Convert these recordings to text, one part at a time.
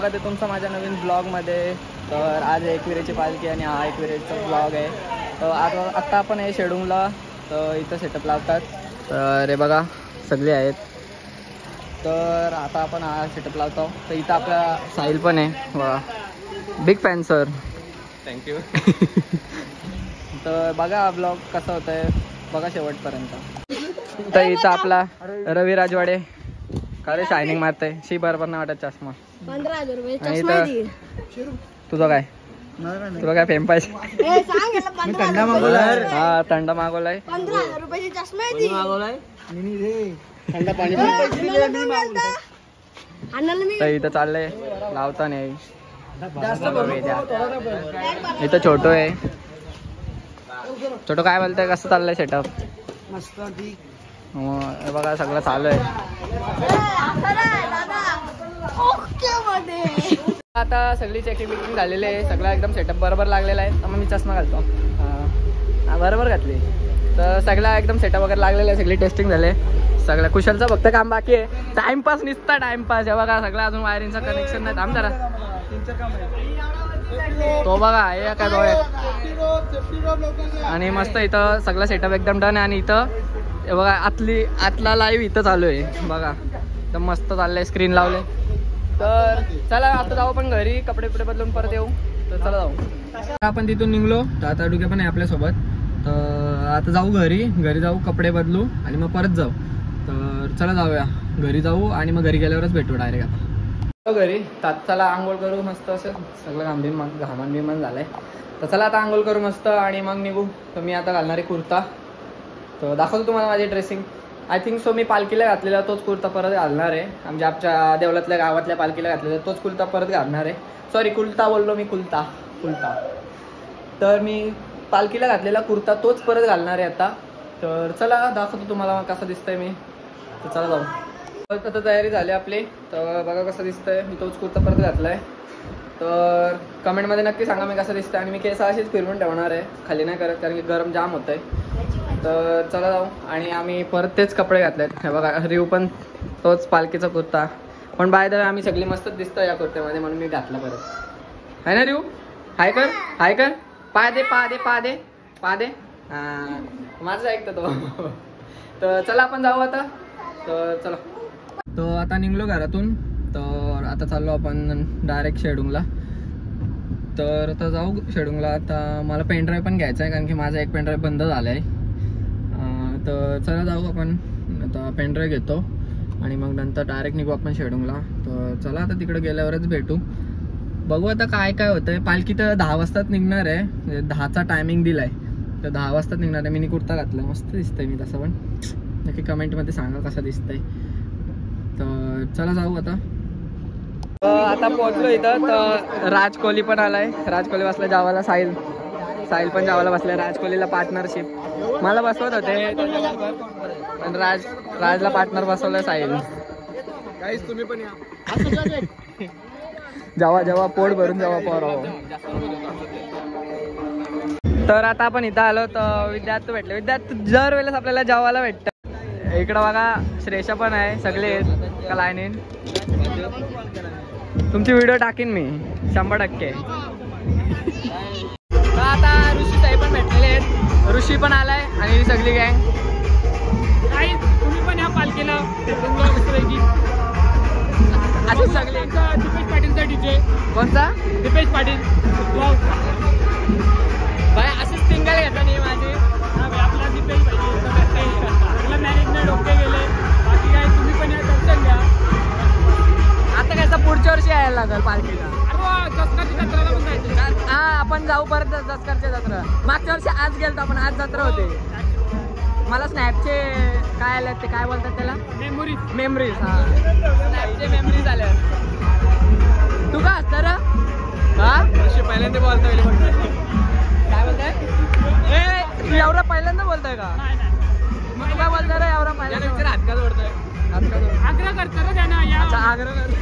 स्वागत आहे तुमचं माझ्या नवीन ब्लॉगमध्ये. तर आज एकविरेची पालखी आणि हा एकविरेचा ब्लॉग आहे. तर आत्ता आपण आहे शेडूंगला. तर इथं सेटअप लावतात. तर हे बघा सगळे आहेत. तर आता आपण हा सेटअप लावतो. तर इथं आपला साहिल पण आहे. वा बिग फॅन सर, थँक्यू. तर बघा हा ब्लॉग कसा होत आहे बघा शेवटपर्यंत. तर इथं आपला रवी राजवाडे का रे शायनिंग मारतय. शी बरोबर नाही वाटत चष्मा. 15,000 रुपये चष्मा आहे. तुझं काय तुला काय फेम पाहिजे? थंडा मागवलाय. हा थंडा मागवलाय. 15,000 रुपयाची चष्मा आहे ती. मागवलाय थंड पाणी. तर इथं चाललंय लावता नाही. इथं छोटो आहे. छोटो काय बोलतोय कसं चाललंय सेटअप? मस्त बघा सगळं चालू आहे. आता सगळी चेकिंग बिकिंग झालेली आहे. सगळं एकदम सेटअप बरोबर लागलेला आहे. तर मग मी चष्मा घालतो. बरोबर घातली. तर सगळा एकदम सेटअप वगैरे लागलेला आहे. सगळी टेस्टिंग झाले. सगळं कुशलचं फक्त काम बाकी आहे. टाइमपास निसता टाइमपास. हे बघा सगळं अजून वायरिंगचं कनेक्शन नाही. थांब जरा. तो बघा हे काय डोळे. आणि मस्त इथं सगळं सेटअप एकदम डन आहे. आणि इथं हे बघा आतला लाईव्ह इथं चालू आहे. बघा एकदम मस्त चाललंय. स्क्रीन लावले. तर चला आता जाऊ आपण घरी. कपडे बदलून परत येऊ. तर चला जाऊ. आपण तिथून निघलो. तर आता डुक्या पण आहे आपल्यासोबत. तर आता जाऊ घरी जाऊ कपडे बदलू आणि मग परत जाऊ. तर चला जाऊया घरी जाऊ आणि मग घरी गेल्यावरच भेटू डायरेक्ट. आता घरी तर चला आंघोळ करू मस्त. असं सगळं घामान बिमान झालंय. तर चला आता आंघोळ करू मस्त आणि मग निघू. तर मी आता घालणारे कुर्ता. तर दाखवतो तुम्हाला माझी ड्रेसिंग. आय थिंक सो मी पालखीला घातलेला तोच कुर्ता परत घालणार आहे. म्हणजे आमच्या देवळातल्या गावातल्या पालखीला घातलेला तोच कुर्ता परत घालणार आहे. सॉरी कुर्ता बोललो मी. कुर्ता. तर मी पालखीला घातलेला कुर्ता तोच परत घालणार आहे आता. तर चला दाखवतो तुम्हाला कसं दिसतंय मी. तर चला जाऊ. आता तयारी झाली आपली. तर बघा कसं दिसतंय. मी तोच कुर्ता परत घातलाय. तर कमेंटमध्ये नक्की सांगा मी कसं दिसतंय. आणि मी केस अशीच फिरवून ठेवणार आहे. खाली नाही करत कारण की गरम जाम होत आहे. तर चला जाऊ. आणि आम्ही परत तेच कपडे घातलेत. हे बघा रिव पण तोच पालखीचा कुर्ता. पण बाय द वे आम्ही सगळी मस्तच दिसतो या कुर्त्यामध्ये म्हणून मी घातला परत. आहे ना रिव? हाय कर. पाय दे. माझं ऐकतो तो. तर चला आपण जाऊ आता. तर चला. तो आता निघलो घरातून. तर आता चाललो आपण डायरेक्ट शेडूंगला. तर आता जाऊ शेडूंगला. आता मला पेनड्राईव्ह पण घ्यायचा आहे कारण की माझा एक पेनड्राईव्ह बंद झाला आहे. तर चला जाऊ आपण. आता पेनड्राईव्ह घेतो आणि मग नंतर डायरेक्ट निघू आपण शेडूंगला. तर चला आता तिकडे गेल्यावरच भेटू. बघू आता काय होतंय. पालखी तर 10 वाजताच निघणार आहे. म्हणजे 10चा टायमिंग दिलाय. तर 10 वाजताच निघणार आहे. मी कुर्ता घातला मस्त दिसतंय मी तसं. पण नक्की कमेंटमध्ये सांगा कसं दिसतंय. तर चला जाऊ आता. आता पोहोचलो इथं. तर राज कोहली पण आलाय. राज कोहली बसला जावाला. साहिल पण जावाला बसलाय. राज कोहलीला पार्टनरशिप. मला बसवत होते पण राजला पार्टनर बसवलं साहिल. गाईस तुम्ही पण या. जेव्हा पोट भरून जेव्हा पोराव. तर आता आपण इथं आलो. तर विद्यार्थी भेटले. विद्यार्थी दर वेळेस आपल्याला जेवायला भेटतं. इकडं बघा श्रेषा पण आहे. सगळे का लाईनीन. तुमची व्हिडिओ टाकीन मी 100%. आता ऋषी साहेब पण भेटलेले आहेत. ऋषी पण आलाय आणि सगळी गँग. तुम्ही पण या पालखीला. असे सगळे. दीपेश पाटीलचा डीजे. कोणता? दीपेश पाटील. बाय असेच सिंगल घेता नाही माझे. आपला दीपेश पाटील. आपला मॅनेजमेंट ओके गेले. बाकी काय तुम्ही पण या दर्शन घ्या. आता कसं पुढच्या वर्षी यायला लागेल पालखीला. दसकाची जत्रेला पण जायचं. हा आपण जाऊ परत दसकारच्या जत्रा. मागच्या वर्षी आज गेलतो आपण. आज जत्रा होते. मला स्नॅपचे काय आले ते काय बोलतात त्याला मेमरीज. हा स्नॅपचे मेमरीज आल्या. तू का असतं रे? हा पहिल्यांदा बोलतोय. काय बोलताय? तू एवढा पहिल्यांदा बोलताय का? मग तू काय बोलताय रे एवढा पहिल्यांदा? हातकाच बोलतोय. आग्रह करतो रे त्यांना. आग्रह करतो.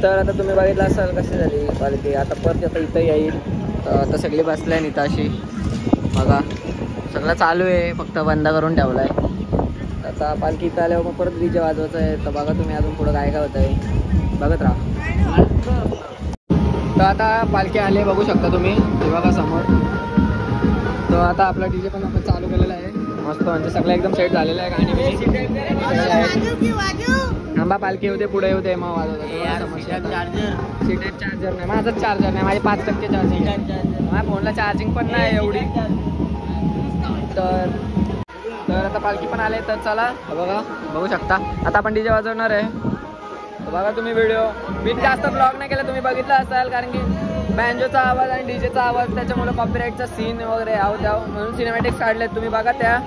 तर आता तुम्ही बघितलं असाल कशी झाली पालखी. आता परत आता इथं येईल. तर आता सगळी बसल्या इथं अशी बघा, सगळं चालू आहे, फक्त बंद करून ठेवला आहे. आता पालखी इथं आल्यावर मग परत डीजे वाजवायचं आहे. तर बघा तुम्ही अजून पुढं काय काय होतं आहे बघत राहा. तर आता पालखी आली बघू शकता तुम्ही, हे बघा समोर. तर आता आपला डीजे पण आपण चालू केलेला आहे मस्त, म्हणजे सगळं एकदम सेट झालेलं आहे. गाणी थांबा, पालखी येऊ दे, पुढे येऊ दे, मग वाजवतो. सीटेट चार्जर नाही, माझंच चार्जर नाही, माझे 5% चार्जिंग आहे. माझ्या फोनला चार्जिंग पण नाही एवढी. तर आता पालखी पण आले. तर चला बघा, बघू शकता आता आपण डीजे वाजवणार आहे. तर बघा तुम्ही व्हिडिओ. मी जास्त ब्लॉग नाही केला, तुम्ही बघितलं असाल, कारण की बँजोचा आवाज आणि डीजेचा आवाज त्याच्यामुळे कॉपीराईटचा सीन वगैरे म्हणून सिनेमॅटिक्स काढलेत. तुम्ही बघा, त्या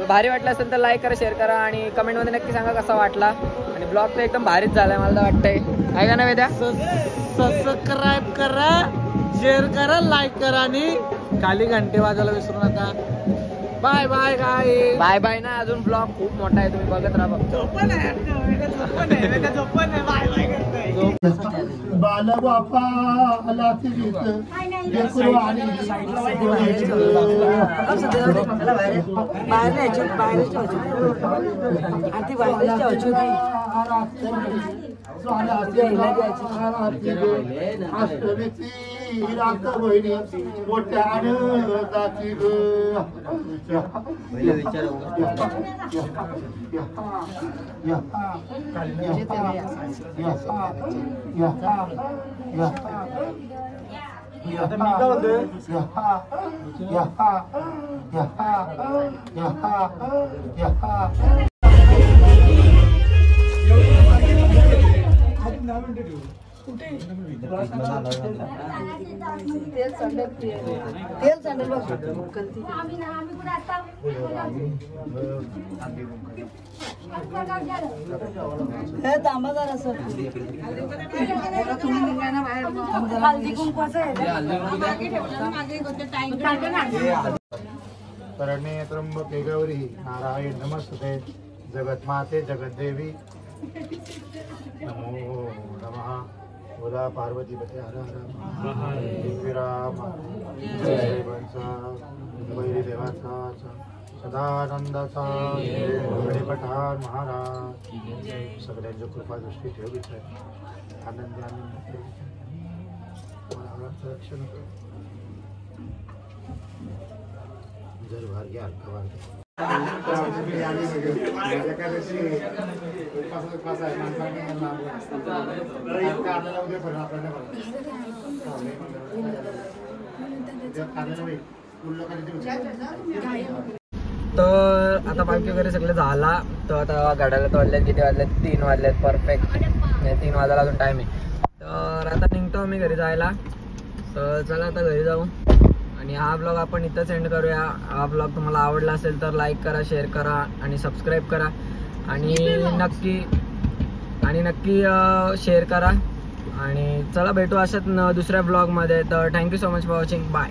भारी वाटलं असेल तर लाईक करा, शेअर करा आणि कमेंटमध्ये नक्की सांगा कसा वाटला. आणि ब्लॉग तर एकदम भारीच झालाय मला तर वाटतंय. आहे का ना वेद्या? सबस्क्राईब करा, शेअर करा, लाईक करा आणि खाली घंटे वाजायला विसरू नका. बाय बाय काय बाय बाय ना, अजून ब्लॉग खूप मोठा आहे, तुम्ही बघत राहा. बाल बापा आला तिरीत लेकरू आणि अष्टमीची रात बहिणी मोठ्यानं जाती ग. करणे त्र्यंबके गौरी नारायण नमस्ते जगन्माते जगद्देवी नमो नमः. बोला पार्वती पते हर हर विराम देवाचा वैरी देवाचा सदानंदाचा पठाण महाराज सगळ्यांच्या कृपा दृष्टी ठेवीच आहे. आनंदी आनंद रक्षण जर भार घ्या हलका भार घ्या. तर आता पालखी वगैरे सगळं झाला. तर आता गाड्याला तर वाजल्यात, किती वाजल्यात? 3 वाजल्यात परफेक्ट. 3 वाजायला अजून टाईम आहे. तर आता निघतो आम्ही घरी जायला. तर चला आता घरी जाऊ आणि हा ब्लॉग आपण इथंच एंड करूया. हा ब्लॉग तुम्हाला आवडला असेल तर लाईक करा, शेअर करा आणि सबस्क्राईब करा आणि नक्की शेअर करा. आणि चला भेटू अशात दुसऱ्या ब्लॉगमध्ये. तर thank you so much for watching. Bye.